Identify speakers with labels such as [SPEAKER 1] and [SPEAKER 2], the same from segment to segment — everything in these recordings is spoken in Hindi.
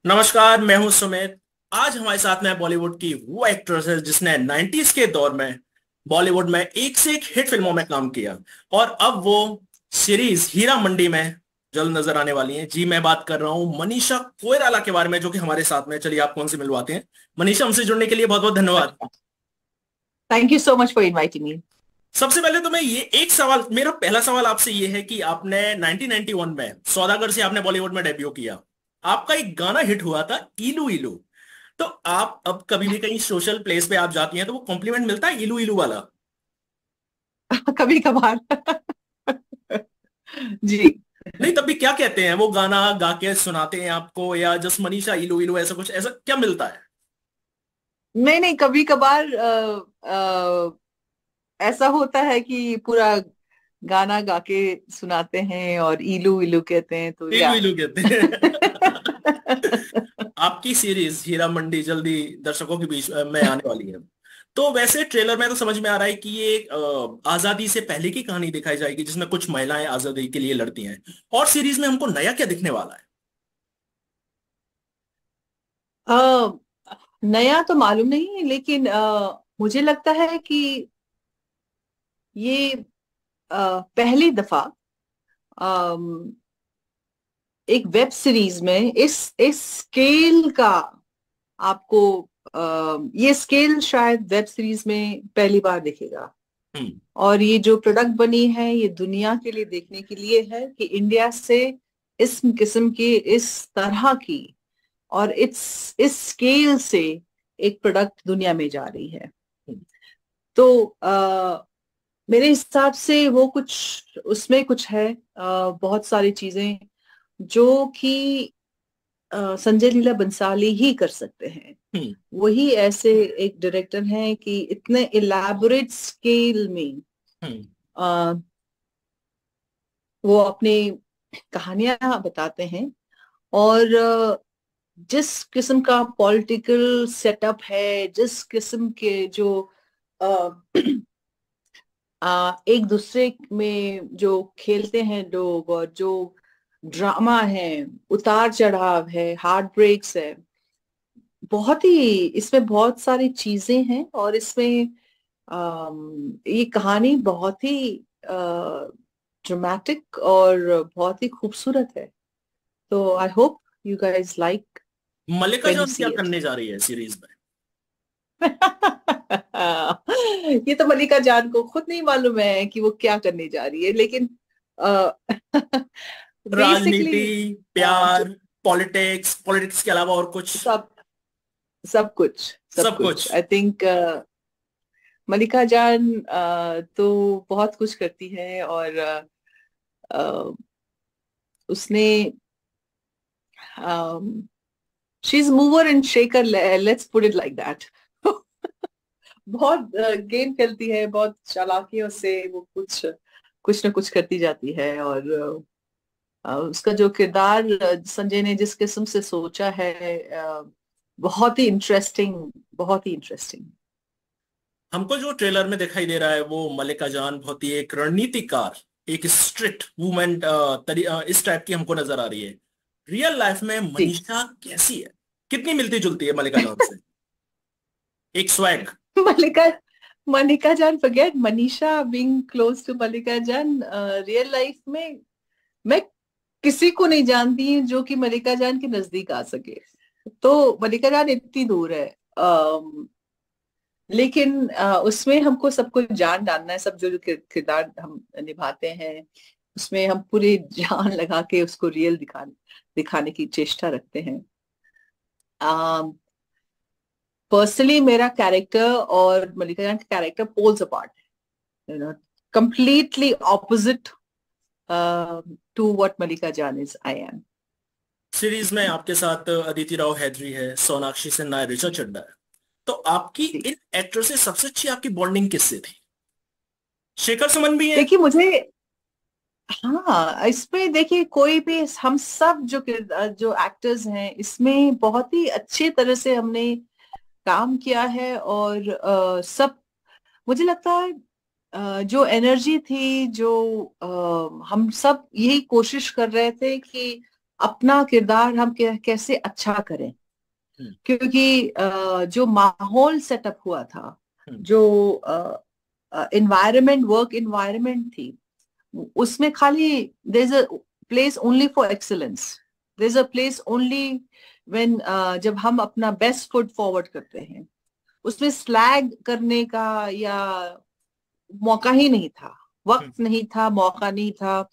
[SPEAKER 1] नमस्कार, मैं हूं सुमित। आज हमारे साथ में है बॉलीवुड की वो एक्ट्रेस है जिसने 90s के दौर में बॉलीवुड में एक से एक हिट फिल्मों में काम किया और अब वो सीरीज हीरा मंडी में जल्द नजर आने वाली है। जी, मैं बात कर रहा हूं मनीषा कोइराला के बारे में, जो कि हमारे साथ में है। चलिए आपको उनसे मिलवाते हैं। मनीषा, हमसे जुड़ने के लिए बहुत बहुत धन्यवाद।
[SPEAKER 2] Thank you so much for inviting me.
[SPEAKER 1] सबसे पहले तो मैं ये एक सवाल, मेरा पहला सवाल आपसे ये है कि आपने 1991 में सौदागर से आपने बॉलीवुड में डेब्यू किया। आपका एक गाना हिट हुआ था, इलू इलू। तो आप अब कभी भी कहीं सोशल प्लेस पे आप जाती हैं तो वो कॉम्प्लीमेंट मिलता है इलू इलू वाला?
[SPEAKER 2] कभी कभार। जी।
[SPEAKER 1] नहीं, तब भी क्या कहते हैं? वो गाना गा के सुनाते हैं आपको, या जस्ट मनीषा इलू इलू ऐसा कुछ, ऐसा क्या मिलता है?
[SPEAKER 2] नहीं नहीं, कभी कभार ऐसा होता है कि पूरा गाना गा के सुनाते हैं और इलू इलू कहते हैं तो
[SPEAKER 1] इलू
[SPEAKER 2] या।
[SPEAKER 1] इलू कहते हैं। आपकी सीरीज हीरा मंडी जल्दी दर्शकों के बीच में आने वाली है। तो वैसे ट्रेलर में तो समझ में आ रहा है कि ये आजादी से पहले की कहानी दिखाई जाएगी, जिसमें कुछ महिलाएं आजादी के लिए लड़ती हैं। और सीरीज में हमको नया क्या दिखने वाला है?
[SPEAKER 2] नया तो मालूम नहीं है, लेकिन मुझे लगता है कि ये पहली दफा एक वेब सीरीज में इस स्केल का आपको ये स्केल शायद वेब सीरीज में पहली बार दिखेगा।
[SPEAKER 1] हम्म।
[SPEAKER 2] और ये जो प्रोडक्ट बनी है ये दुनिया के लिए देखने के लिए है कि इंडिया से इस किस्म की, इस तरह की और इस स्केल से एक प्रोडक्ट दुनिया में जा रही है।
[SPEAKER 1] हम्म।
[SPEAKER 2] तो मेरे हिसाब से वो कुछ उसमें कुछ है, बहुत सारी चीजें जो कि संजय लीला बंसाली ही कर सकते हैं।
[SPEAKER 1] हम्म।
[SPEAKER 2] वही ऐसे एक डायरेक्टर हैं कि इतने इलाबोरेट स्केल में
[SPEAKER 1] हम्म।
[SPEAKER 2] अ, वो अपनी कहानियां बताते हैं। और जिस किस्म का पॉलिटिकल सेटअप है, जिस किस्म के जो अ, एक दूसरे में जो खेलते हैं लोग, और जो ड्रामा है, उतार चढ़ाव है, हार्ट ब्रेक्स है, बहुत ही इसमें बहुत सारी चीजें हैं। और इसमें ये कहानी बहुत ही ड्रामेटिक और बहुत ही खूबसूरत है। तो I hope you guys like
[SPEAKER 1] Mallika
[SPEAKER 2] when you
[SPEAKER 1] जान क्या
[SPEAKER 2] सी इट।
[SPEAKER 1] करने जा रही है सीरीज में?
[SPEAKER 2] ये तो मल्लिका जान को खुद नहीं मालूम है कि वो क्या करने जा रही है, लेकिन
[SPEAKER 1] राजनीति,
[SPEAKER 2] बेसिकली
[SPEAKER 1] प्यार, पॉलिटिक्स, पॉलिटिक्स के अलावा और कुछ?
[SPEAKER 2] सब सब कुछ, सब
[SPEAKER 1] सब
[SPEAKER 2] कुछ
[SPEAKER 1] कुछ।
[SPEAKER 2] आई थिंक मल्लिका जान तो बहुत कुछ करती है। और अ, उसने she is mover and shaker, let's put it like that. बहुत गेम खेलती है, बहुत चालाकियों से वो कुछ कुछ ना कुछ करती जाती है। और उसका जो किरदार संजय ने जिस किस्म से सोचा है, बहुत ही इंटरेस्टिंग, बहुत ही इंटरेस्टिंग।
[SPEAKER 1] हमको जो ट्रेलर में दिखाई दे रहा है वो मल्लिका जान बहुत ही एक रणनीतिकार, एक स्ट्रिक्ट वुमेन इस टाइप की हमको नजर आ रही है। रियल लाइफ में
[SPEAKER 2] जी।
[SPEAKER 1] मनीषा कैसी है? कितनी मिलती जुलती है मल्लिका जान से? एक swag.
[SPEAKER 2] Mallika Mallika Jaan, forget Manisha being close to Mallika Jaan. Real life में मैं किसी को नहीं जानती जो कि मल्लिका जान के नजदीक आ सके। तो मल्लिका जान इतनी दूर है। लेकिन उसमें हमको सबको जान डालना है, सब जो जो किरदार हम निभाते हैं उसमें हम पूरी जान लगा के उसको रियल दिखाने की चेष्टा रखते हैं। पर्सनली मेरा कैरेक्टर और मल्लिका जान का character poles apart, you know, completely opposite to what Malika Jan is, I am.
[SPEAKER 1] सीरीज में आपके साथ अदिति राव हैदरी है, सोनाक्षी सिन्हा है, ऋचा चड्ढा है। तो आपकी
[SPEAKER 2] जी।
[SPEAKER 1] इन एक्टर से सबसे अच्छी आपकी बॉन्डिंग किससे थी? शेखर सुमन भी है?
[SPEAKER 2] देखिए मुझे, हाँ, इसमें देखिए कोई भी, हम सब जो एक्टर्स हैं इसमें बहुत ही अच्छे तरह से हमने काम किया है। और सब, मुझे लगता है जो एनर्जी थी, जो हम सब यही कोशिश कर रहे थे कि अपना किरदार हम कैसे अच्छा करें, क्योंकि जो माहौल सेटअप हुआ था, जो एनवायरनमेंट, वर्क एनवायरनमेंट थी, उसमें खाली there is a place only for excellence, there is a place only when, जब हम अपना बेस्ट फुट फॉरवर्ड करते हैं, उसमें स्लैग करने का या मौका ही नहीं था, वक्त नहीं था, मौका नहीं था।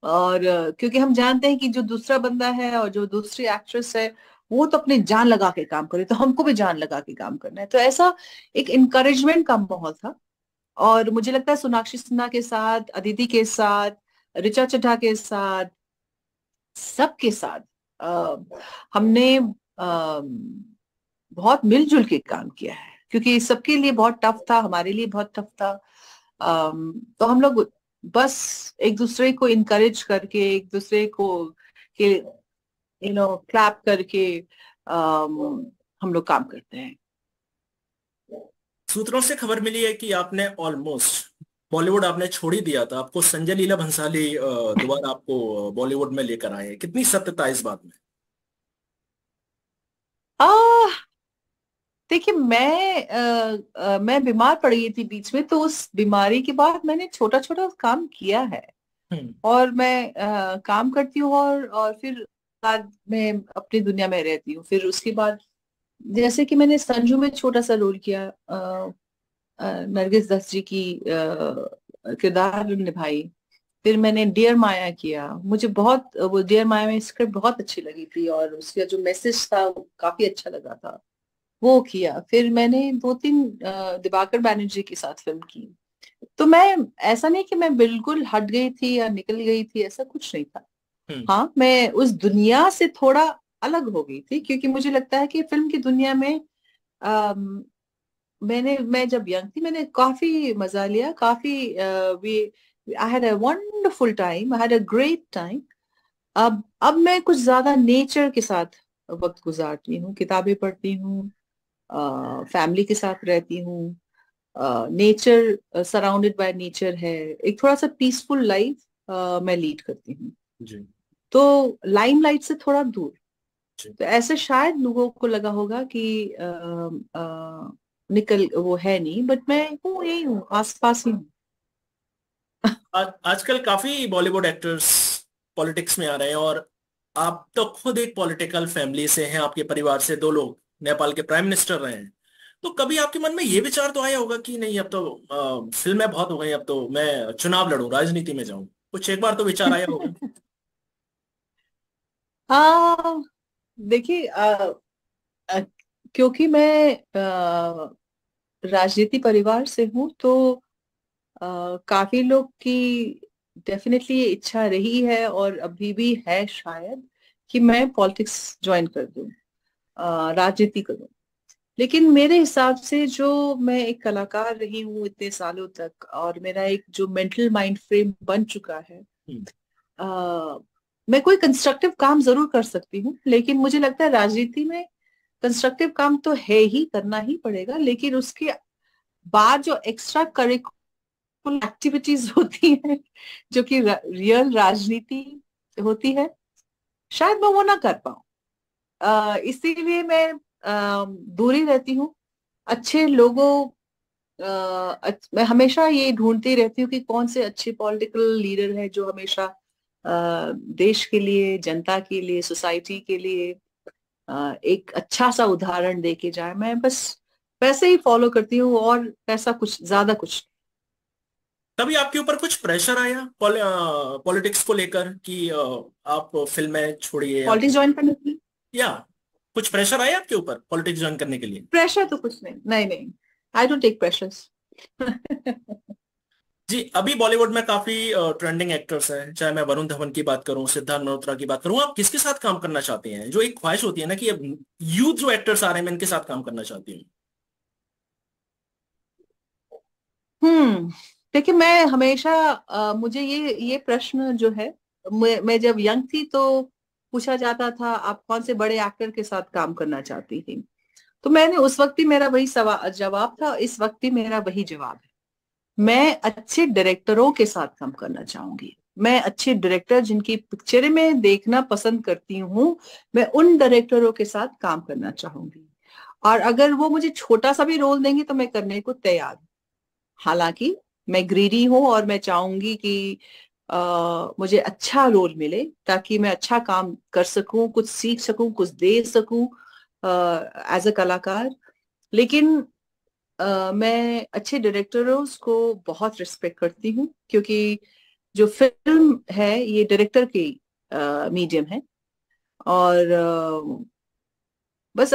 [SPEAKER 2] और क्योंकि हम जानते हैं कि जो दूसरा बंदा है और जो दूसरी एक्ट्रेस है, वो तो अपनी जान लगा के काम करे, तो हमको भी जान लगा के काम करना है। तो ऐसा एक इनकरेजमेंट का माहौल था। और मुझे लगता है सोनाक्षी सिन्हा के साथ, अदिति के साथ, ऋचा चड्ढा के साथ, सबके साथ हमने बहुत मिलजुल के काम किया है, क्योंकि सबके लिए बहुत टफ था, हमारे लिए बहुत टफ था। तो हम लोग बस एक दूसरे को इनकरेज करके, एक दूसरे को के क्लैप करके हम लोग काम करते हैं।
[SPEAKER 1] सूत्रों से खबर मिली है कि आपने ऑलमोस्ट बॉलीवुड आपने छोड़ ही दिया था, आपको संजय लीला भंसाली दोबारा आपको बॉलीवुड में लेकर आए हैं। कितनी सत्यता इस बात में?
[SPEAKER 2] आ देखिए, मैं बीमार पड़ गई थी बीच में, तो उस बीमारी के बाद मैंने छोटा छोटा काम किया है।
[SPEAKER 1] हम्म।
[SPEAKER 2] और मैं काम करती हूँ, और फिर बाद में अपनी दुनिया में रहती हूँ। फिर उसके बाद जैसे कि मैंने संजू में छोटा सा रोल किया, नरगिस दत्त जी की किरदार निभाई। फिर मैंने डियर माया किया, मुझे बहुत वो डियर माया में स्क्रिप्ट बहुत अच्छी लगी थी, और उसका जो मैसेज था वो काफी अच्छा लगा था, वो किया। फिर मैंने दो तीन दिवाकर बैनर्जी के साथ फिल्म की। तो मैं, ऐसा नहीं कि मैं बिल्कुल हट गई थी या निकल गई थी, ऐसा कुछ नहीं था।
[SPEAKER 1] हम्म।
[SPEAKER 2] हाँ, मैं उस दुनिया से थोड़ा अलग हो गई थी, क्योंकि मुझे लगता है कि फिल्म की दुनिया में मैं जब यंग थी, मैंने काफी मजा लिया, काफी we I had a wonderful time, I had a great time. अब मैं कुछ ज्यादा नेचर के साथ वक्त गुजारती हूँ, किताबें पढ़ती हूँ, फैमिली के साथ रहती हूँ, नेचर, सराउंडेड बाय नेचर है, एक थोड़ा सा पीसफुल लाइफ मैं लीड करती हूँ।
[SPEAKER 1] जी।
[SPEAKER 2] तो लाइमलाइट से थोड़ा दूर।
[SPEAKER 1] जी।
[SPEAKER 2] तो ऐसे शायद लोगों को लगा होगा कि निकल वो है नहीं, बट मैं हूँ, यही हूँ, आसपास ही हूँ।
[SPEAKER 1] आजकल काफी बॉलीवुड एक्टर्स पॉलिटिक्स में आ रहे हैं, और आप तो खुद एक पॉलिटिकल फैमिली से हैं, आपके परिवार से दो लोग नेपाल के प्राइम मिनिस्टर रहे हैं। तो कभी आपके मन में ये विचार तो आया होगा कि नहीं, अब तो फिल्में बहुत हो गई, अब तो मैं चुनाव लड़ूं, राजनीति में जाऊं? कुछ एक बार तो विचार आया होगा।
[SPEAKER 2] आ देखिए, अ, क्योंकि मैं राजनीति परिवार से हूँ, तो काफी लोग की डेफिनेटली ये इच्छा रही है, और अभी भी है शायद, कि मैं पॉलिटिक्स ज्वाइन कर दूं, राजनीति करूं। लेकिन मेरे हिसाब से, जो मैं एक कलाकार रही हूँ इतने सालों तक, और मेरा एक जो मेंटल माइंड फ्रेम बन चुका है,
[SPEAKER 1] हम्म।
[SPEAKER 2] आ, मैं कोई कंस्ट्रक्टिव काम जरूर कर सकती हूँ, लेकिन मुझे लगता है राजनीति में कंस्ट्रक्टिव काम तो है ही, करना ही पड़ेगा, लेकिन उसके बाद जो एक्स्ट्रा करिकुलर एक्टिविटीज होती हैं, जो कि रियल राजनीति होती है, शायद मैं वो ना कर पाऊँ। इसीलिए मैं दूरी रहती हूँ अच्छे लोगों। मैं हमेशा ये ढूंढती रहती हूँ कि कौन से अच्छे पॉलिटिकल लीडर हैं, जो हमेशा देश के लिए, जनता के लिए, सोसाइटी के लिए एक अच्छा सा उदाहरण दे के जाए। मैं बस वैसे ही फॉलो करती हूँ, और ऐसा कुछ ज्यादा कुछ।
[SPEAKER 1] कभी आपके ऊपर कुछ प्रेशर आया पॉलिटिक्स को लेकर कि आप फिल्में छोड़िए, आप,
[SPEAKER 2] पॉलिटिक्स ज्वाइन करने के लिए
[SPEAKER 1] या कुछ प्रेशर आया आपके ऊपर पॉलिटिक्स ज्वाइन करने के लिए?
[SPEAKER 2] प्रेशर तो कुछ नहीं, नहीं नहीं, आई डोंट टेक प्रेशर्स।
[SPEAKER 1] जी। अभी बॉलीवुड में काफी ट्रेंडिंग एक्टर्स हैं, चाहे मैं वरुण धवन की बात करूं, सिद्धार्थ मल्होत्रा की बात करूं, आप किसके साथ काम करना चाहते हैं? जो एक ख्वाहिश होती है ना कि अब यूथ जो एक्टर्स आ रहे हैं, मैं इनके साथ काम करना चाहती हूँ।
[SPEAKER 2] हम्म देखिए, मैं हमेशा मुझे ये प्रश्न जो है, मैं जब यंग थी तो पूछा जाता था, आप कौन से बड़े एक्टर के साथ काम करना चाहती थी? तो मैंने उस वक्त ही, मेरा वही सवाल जवाब था, इस वक्त ही मेरा वही जवाब है। मैं अच्छे डायरेक्टरों के साथ काम करना चाहूंगी। मैं अच्छे डायरेक्टर जिनकी पिक्चरें मैं देखना पसंद करती हूँ, मैं उन डायरेक्टरों के साथ काम करना चाहूंगी। और अगर वो मुझे छोटा सा भी रोल देंगे तो मैं करने को तैयार हूँ। हालांकि मैं ग्रीडी हूँ और मैं चाहूंगी कि मुझे अच्छा रोल मिले ताकि मैं अच्छा काम कर सकूं, कुछ सीख सकूं, कुछ दे सकूं एज अ कलाकार। लेकिन मैं अच्छे डायरेक्टरों को बहुत रिस्पेक्ट करती हूँ, क्योंकि जो फिल्म है ये डायरेक्टर की मीडियम है। और बस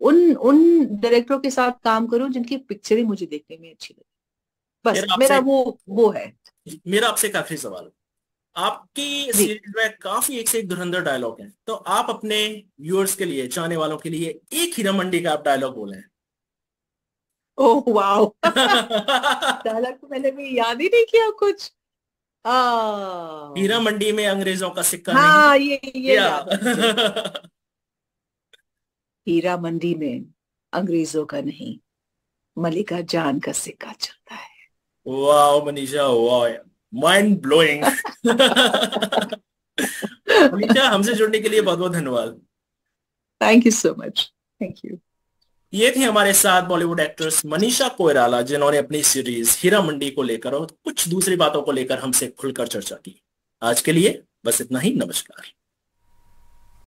[SPEAKER 2] उन उन डायरेक्टरों के साथ काम करूं जिनकी पिक्चरें मुझे देखने में अच्छी लगे। बस
[SPEAKER 1] मेरा
[SPEAKER 2] मेरा
[SPEAKER 1] आपसे
[SPEAKER 2] वो है।
[SPEAKER 1] मेरा आपसे एक आखिरी सवाल है। आपकी
[SPEAKER 2] जी।
[SPEAKER 1] सीरीज में काफी एक से एक धुरंधर डायलॉग हैं, तो आप अपने व्यूअर्स के लिए, चाहने वालों के लिए एक हीरा मंडी का आप डायलॉग बोले।
[SPEAKER 2] Oh wow. डायलॉग तो मैंने भी याद ही नहीं किया कुछ। आ
[SPEAKER 1] हीरा मंडी में अंग्रेजों का सिक्का नहीं।
[SPEAKER 2] हाँ, ये
[SPEAKER 1] या
[SPEAKER 2] याद है मुझे। हीरा मंडी में अंग्रेजों का नहीं, मलिका जान का सिक्का चलता है।
[SPEAKER 1] वाह मनीषा, वाह, माइंड ब्लोइंग। मनीषा, हमसे जुड़ने के लिए बहुत बहुत धन्यवाद।
[SPEAKER 2] Thank you so much. Thank you.
[SPEAKER 1] ये थी हमारे साथ बॉलीवुड एक्ट्रेस मनीषा कोइराला, जिन्होंने अपनी सीरीज हीरा मंडी को लेकर और कुछ दूसरी बातों को लेकर हमसे खुलकर चर्चा की। आज के लिए बस इतना ही। नमस्कार।